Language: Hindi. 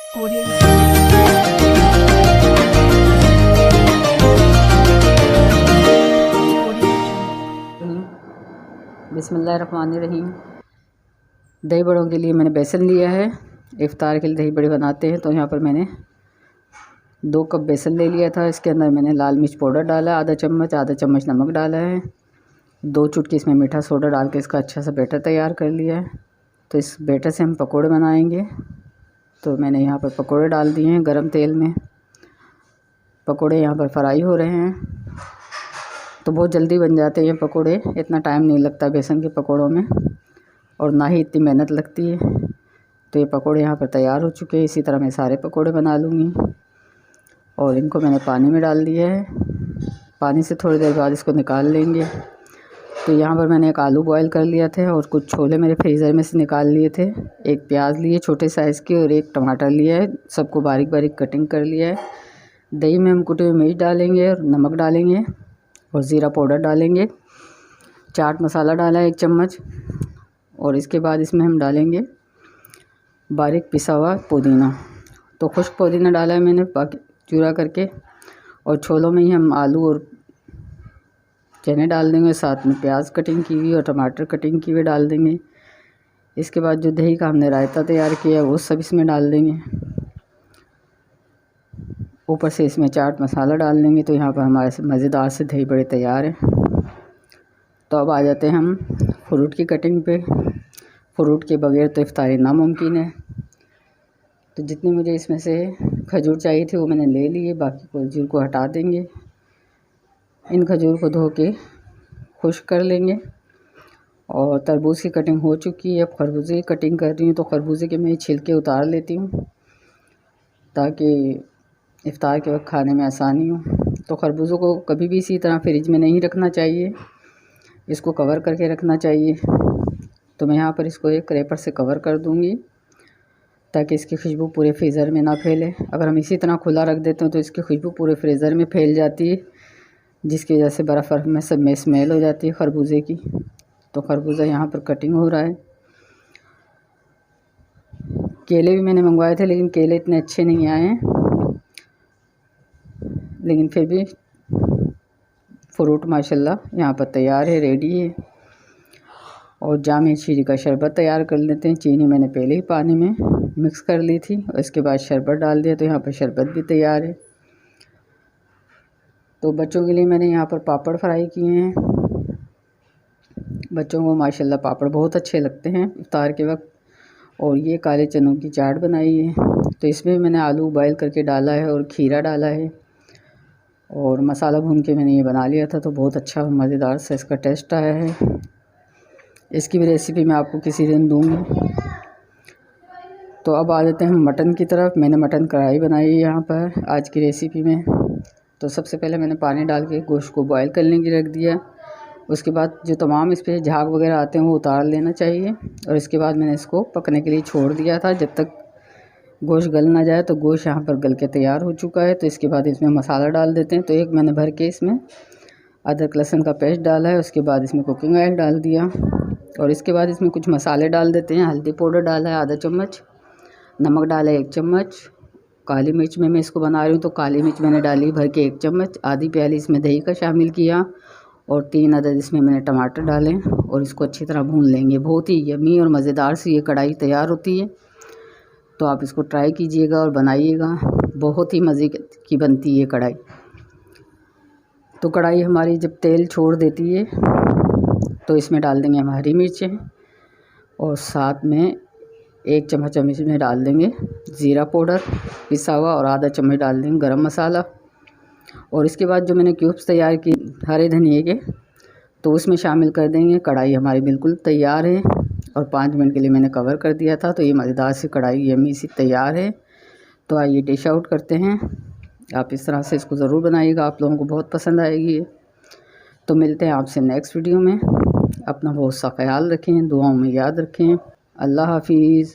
बिस्मिल्लाहिर्रहमानिर्रहीम। दही बड़ों के लिए मैंने बेसन लिया है। इफ्तार के लिए दही बड़े बनाते हैं तो यहाँ पर मैंने 2 कप बेसन ले लिया था। इसके अंदर मैंने लाल मिर्च पाउडर डाला आधा चम्मच नमक डाला है, 2 चुटकी इसमें मीठा सोडा डाल के इसका अच्छा सा बैटर तैयार कर लिया है। तो इस बैटर से हम पकोड़े बनाएंगे। तो मैंने यहाँ पर पकोड़े डाल दिए हैं गरम तेल में। पकोड़े यहाँ पर फ्राई हो रहे हैं तो बहुत जल्दी बन जाते हैं ये पकोड़े, इतना टाइम नहीं लगता बेसन के पकोड़ों में और ना ही इतनी मेहनत लगती है। तो ये पकोड़े यहाँ पर तैयार हो चुके हैं। इसी तरह मैं सारे पकोड़े बना लूँगी और इनको मैंने पानी में डाल दिया है। पानी से थोड़ी देर बाद इसको निकाल लेंगे। तो यहाँ पर मैंने एक आलू बॉयल कर लिया था और कुछ छोले मेरे फ्रीज़र में से निकाल लिए थे। एक प्याज लिए छोटे साइज़ की और एक टमाटर लिया है, सबको बारीक बारीक कटिंग कर लिया है। दही में हम कुटे हुए मिर्च डालेंगे और नमक डालेंगे और ज़ीरा पाउडर डालेंगे। चाट मसाला डाला है 1 चम्मच और इसके बाद इसमें हम डालेंगे बारीक पिसा हुआ पुदीना। तो खुश्क पुदीना डाला है मैंने बाकी चूरा करके। और छोलों में ही हम आलू और चने डाल देंगे, साथ में प्याज कटिंग की हुई और टमाटर कटिंग की हुई डाल देंगे। इसके बाद जो दही का हमने रायता तैयार किया है वो सब इसमें डाल देंगे। ऊपर से इसमें चाट मसाला डाल देंगे। तो यहाँ पर हमारे मज़ेदार से दही बड़े तैयार हैं। तो अब आ जाते हैं हम फ्रूट की कटिंग पे। फ्रूट के बगैर तो इफ्तारी नामुमकिन है। तो जितनी मुझे इसमें से खजूर चाहिए थी वो मैंने ले लिए, बाकी खजूर को हटा देंगे। इन खजूर को धो के खुश्क कर लेंगे। और तरबूज की कटिंग हो चुकी है। अब खरबूजे की कटिंग कर रही हूँ। तो खरबूजे के मैं छिलके उतार लेती हूँ ताकि इफ्तार के वक्त खाने में आसानी हो। तो खरबूजों को कभी भी इसी तरह फ्रिज में नहीं रखना चाहिए, इसको कवर करके रखना चाहिए। तो मैं यहाँ पर इसको एक रैपर से कवर कर दूँगी ताकि इसकी खुशबू पूरे फ्रीज़र में ना फैले। अगर हम इसी तरह खुला रख देते हैं तो इसकी खुशबू पूरे फ्रीज़र में फैल जाती है, जिसकी वजह से बर्फ़ में सब में स्मेल हो जाती है खरबूजे की। तो खरबूजा यहाँ पर कटिंग हो रहा है। केले भी मैंने मंगवाए थे लेकिन केले इतने अच्छे नहीं आए हैं, लेकिन फिर भी फ्रूट माशाल्लाह यहाँ पर तैयार है, रेडी है। और जाम शीरी का शरबत तैयार कर लेते हैं। चीनी मैंने पहले ही पानी में मिक्स कर ली थी और इसके बाद शरबत डाल दिया। तो यहाँ पर शरबत भी तैयार है। तो बच्चों के लिए मैंने यहाँ पर पापड़ फ्राई किए हैं। बच्चों को माशाल्लाह पापड़ बहुत अच्छे लगते हैं इफ्तार के वक्त। और ये काले चनों की चाट बनाई है। तो इसमें मैंने आलू बॉयल करके डाला है और खीरा डाला है और मसाला भून के मैंने ये बना लिया था। तो बहुत अच्छा मज़ेदार सा इसका टेस्ट आया है। इसकी भी रेसिपी मैं आपको किसी दिन दूँगी। तो अब आ जाते हैं हम मटन की तरफ। मैंने मटन कढ़ाई बनाई है यहाँ पर आज की रेसिपी में। तो सबसे पहले मैंने पानी डाल के गोश्त को बॉयल करने के लिए रख दिया। उसके बाद जो तमाम इस पर झाग वगैरह आते हैं वो उतार लेना चाहिए। और इसके बाद मैंने इसको पकने के लिए छोड़ दिया था जब तक गोश्त गल ना जाए। तो गोश्त यहाँ पर गल के तैयार हो चुका है। तो इसके बाद इसमें मसाला डाल देते हैं। तो एक मैंने भर के इसमें अदरक लहसुन का पेस्ट डाला है। उसके बाद इसमें कुकिंग ऑयल डाल दिया और इसके बाद इसमें कुछ मसाले डाल देते हैं। हल्दी पाउडर डाला है आधा चम्मच, नमक डाला है 1 चम्मच, काली मिर्च में मैं इसको बना रही हूँ तो काली मिर्च मैंने डाली भर के 1 चम्मच, आधी प्याली इसमें दही का शामिल किया और 3 अदद इसमें मैंने टमाटर डाले और इसको अच्छी तरह भून लेंगे। बहुत ही यमी और मज़ेदार सी ये कढ़ाई तैयार होती है। तो आप इसको ट्राई कीजिएगा और बनाइएगा, बहुत ही मज़े की बनती है ये कढ़ाई। तो कढ़ाई हमारी जब तेल छोड़ देती है तो इसमें डाल देंगे हम हरी मिर्चें और साथ में 1 चम्मच हम इसमें डाल देंगे ज़ीरा पाउडर पिसा हुआ और आधा चम्मच डाल देंगे गरम मसाला। और इसके बाद जो मैंने क्यूब्स तैयार किए हरे धनिए के तो उसमें शामिल कर देंगे। कढ़ाई हमारी बिल्कुल तैयार है और 5 मिनट के लिए मैंने कवर कर दिया था। तो ये मज़ेदार सी कढ़ाई यमी सी तैयार है। तो आइए डिश आउट करते हैं। आप इस तरह से इसको ज़रूर बनाइएगा, आप लोगों को बहुत पसंद आएगी। तो मिलते हैं आपसे नेक्स्ट वीडियो में। अपना बहुत सा ख्याल रखें, दुआओं में याद रखें। अल्लाह हाफिज़।